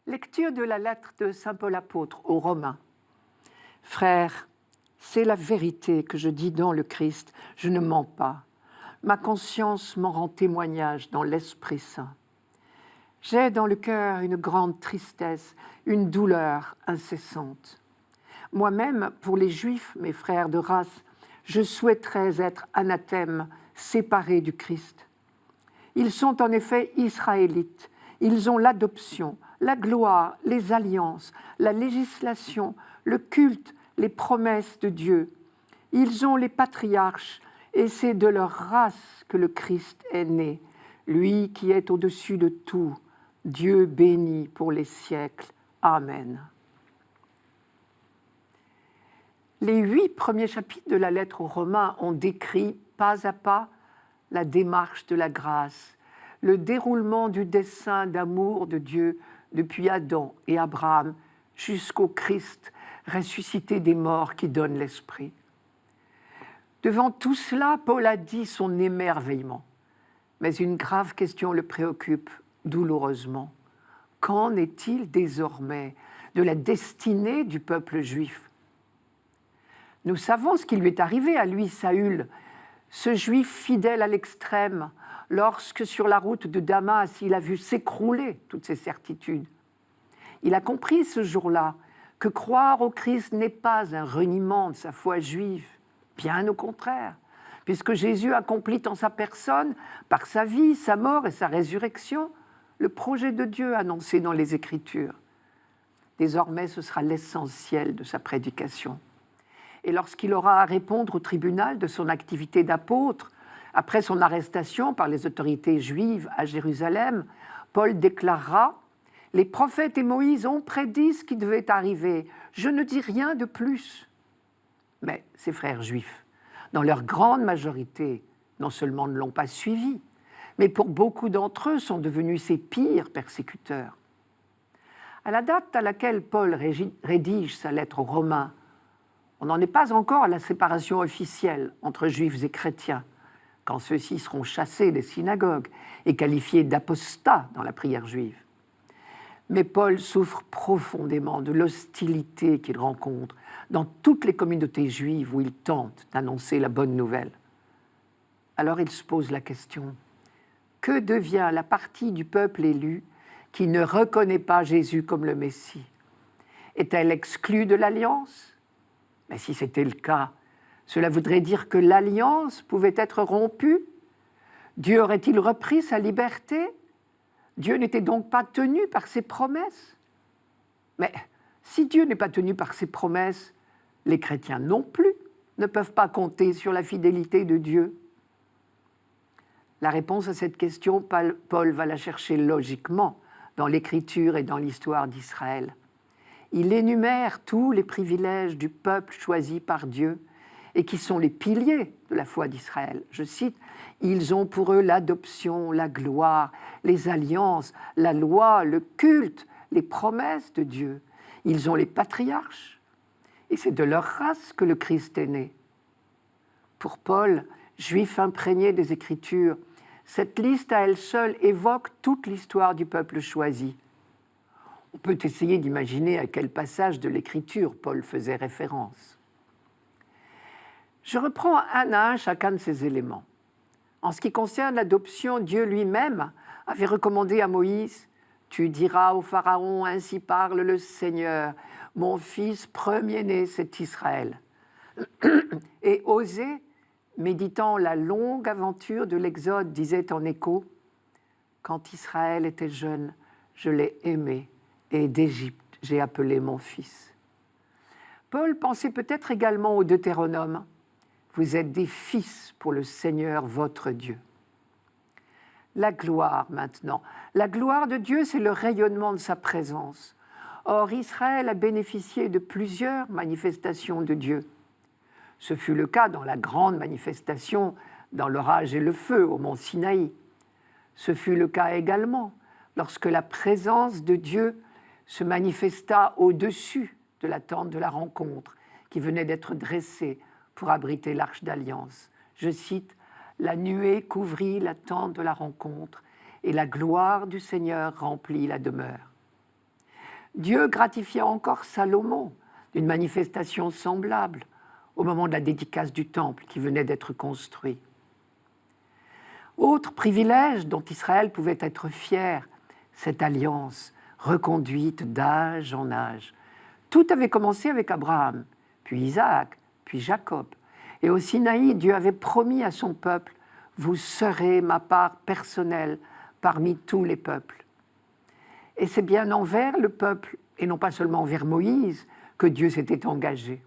Lecture de la lettre de saint Paul apôtre aux Romains. Frères, c'est la vérité que je dis dans le Christ, je ne mens pas. Ma conscience m'en rend témoignage dans l'Esprit Saint. J'ai dans le cœur une grande tristesse, une douleur incessante. Moi-même, pour les Juifs, mes frères de race, je souhaiterais être anathème, séparé du Christ. Ils sont en effet israélites, ils ont l'adoption, la gloire, les alliances, la législation, le culte, les promesses de Dieu. Ils ont les patriarches, et c'est de leur race que le Christ est né, lui qui est au-dessus de tout, Dieu béni pour les siècles. Amen. Les 8 premiers chapitres de la lettre aux Romains ont décrit pas à pas la démarche de la grâce, le déroulement du dessein d'amour de Dieu depuis Adam et Abraham jusqu'au Christ ressuscité des morts qui donne l'Esprit. Devant tout cela, Paul a dit son émerveillement. Mais une grave question le préoccupe douloureusement. Qu'en est-il désormais de la destinée du peuple juif ? Nous savons ce qui lui est arrivé à lui, Saül, ce juif fidèle à l'extrême, lorsque sur la route de Damas, il a vu s'écrouler toutes ses certitudes. Il a compris ce jour-là que croire au Christ n'est pas un reniement de sa foi juive, bien au contraire, puisque Jésus accomplit en sa personne, par sa vie, sa mort et sa résurrection, le projet de Dieu annoncé dans les Écritures. Désormais, ce sera l'essentiel de sa prédication. Et lorsqu'il aura à répondre au tribunal de son activité d'apôtre, après son arrestation par les autorités juives à Jérusalem, Paul déclarera « Les prophètes et Moïse ont prédit ce qui devait arriver. Je ne dis rien de plus. » Mais ses frères juifs, dans leur grande majorité, non seulement ne l'ont pas suivi, mais pour beaucoup d'entre eux sont devenus ses pires persécuteurs. À la date à laquelle Paul rédige sa lettre aux Romains, on n'en est pas encore à la séparation officielle entre juifs et chrétiens, quand ceux-ci seront chassés des synagogues et qualifiés d'apostats dans la prière juive. Mais Paul souffre profondément de l'hostilité qu'il rencontre dans toutes les communautés juives où il tente d'annoncer la bonne nouvelle. Alors il se pose la question, que devient la partie du peuple élu qui ne reconnaît pas Jésus comme le Messie ? Est-elle exclue de l'alliance ? Mais si c'était le cas, cela voudrait dire que l'alliance pouvait être rompue ? Dieu aurait-il repris sa liberté ? Dieu n'était donc pas tenu par ses promesses ? Mais si Dieu n'est pas tenu par ses promesses, les chrétiens non plus ne peuvent pas compter sur la fidélité de Dieu. La réponse à cette question, Paul va la chercher logiquement dans l'Écriture et dans l'histoire d'Israël. Il énumère tous les privilèges du peuple choisi par Dieu et qui sont les piliers de la foi d'Israël. Je cite, « Ils ont pour eux l'adoption, la gloire, les alliances, la loi, le culte, les promesses de Dieu. Ils ont les patriarches et c'est de leur race que le Christ est né. » Pour Paul, juif imprégné des Écritures, cette liste à elle seule évoque toute l'histoire du peuple choisi. On peut essayer d'imaginer à quel passage de l'Écriture Paul faisait référence. Je reprends un à un chacun de ces éléments. En ce qui concerne l'adoption, Dieu lui-même avait recommandé à Moïse « Tu diras au Pharaon, ainsi parle le Seigneur, mon fils premier-né, c'est Israël. » Et Osée, méditant la longue aventure de l'Exode, disait en écho « Quand Israël était jeune, je l'ai aimé, et d'Égypte, j'ai appelé mon fils. » Paul pensait peut-être également au Deutéronome. Vous êtes des fils pour le Seigneur votre Dieu. La gloire maintenant. La gloire de Dieu, c'est le rayonnement de sa présence. Or, Israël a bénéficié de plusieurs manifestations de Dieu. Ce fut le cas dans la grande manifestation dans l'orage et le feu au mont Sinaï. Ce fut le cas également lorsque la présence de Dieu se manifesta au-dessus de la tente de la rencontre qui venait d'être dressée pour abriter l'arche d'alliance. Je cite, « La nuée couvrit la tente de la rencontre et la gloire du Seigneur remplit la demeure. » Dieu gratifia encore Salomon d'une manifestation semblable au moment de la dédicace du temple qui venait d'être construit. Autre privilège dont Israël pouvait être fier, cette alliance reconduite d'âge en âge. Tout avait commencé avec Abraham, puis Isaac, puis Jacob. Et au Sinaï, Dieu avait promis à son peuple « Vous serez ma part personnelle parmi tous les peuples ». Et c'est bien envers le peuple, et non pas seulement envers Moïse, que Dieu s'était engagé.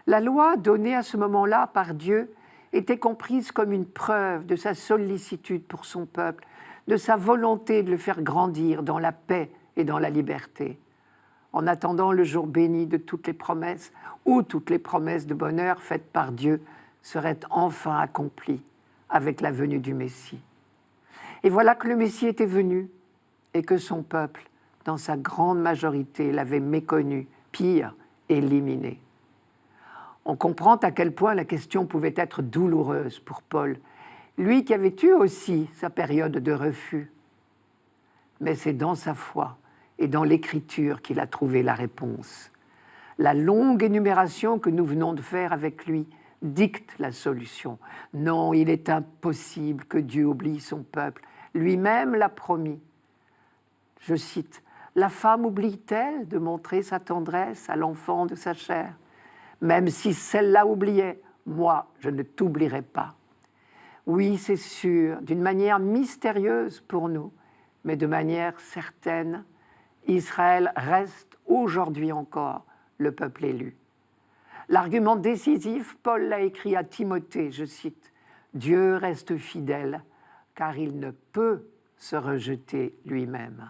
La loi donnée à ce moment-là par Dieu était comprise comme une preuve de sa sollicitude pour son peuple, de sa volonté de le faire grandir dans la paix et dans la liberté. En attendant le jour béni de toutes les promesses, où toutes les promesses de bonheur faites par Dieu seraient enfin accomplies avec la venue du Messie. Et voilà que le Messie était venu et que son peuple, dans sa grande majorité, l'avait méconnu, pire, éliminé. On comprend à quel point la question pouvait être douloureuse pour Paul, lui qui avait eu aussi sa période de refus. Mais c'est dans sa foi et dans l'Écriture qu'il a trouvé la réponse. La longue énumération que nous venons de faire avec lui dicte la solution. Non, il est impossible que Dieu oublie son peuple. Lui-même l'a promis. Je cite, « La femme oublie-t-elle de montrer sa tendresse à l'enfant de sa chair ? Même si celle-là oubliait, moi, je ne t'oublierai pas. » Oui, c'est sûr, d'une manière mystérieuse pour nous, mais de manière certaine, Israël reste aujourd'hui encore le peuple élu. L'argument décisif, Paul l'a écrit à Timothée, je cite, « Dieu reste fidèle, car il ne peut se rejeter lui-même. »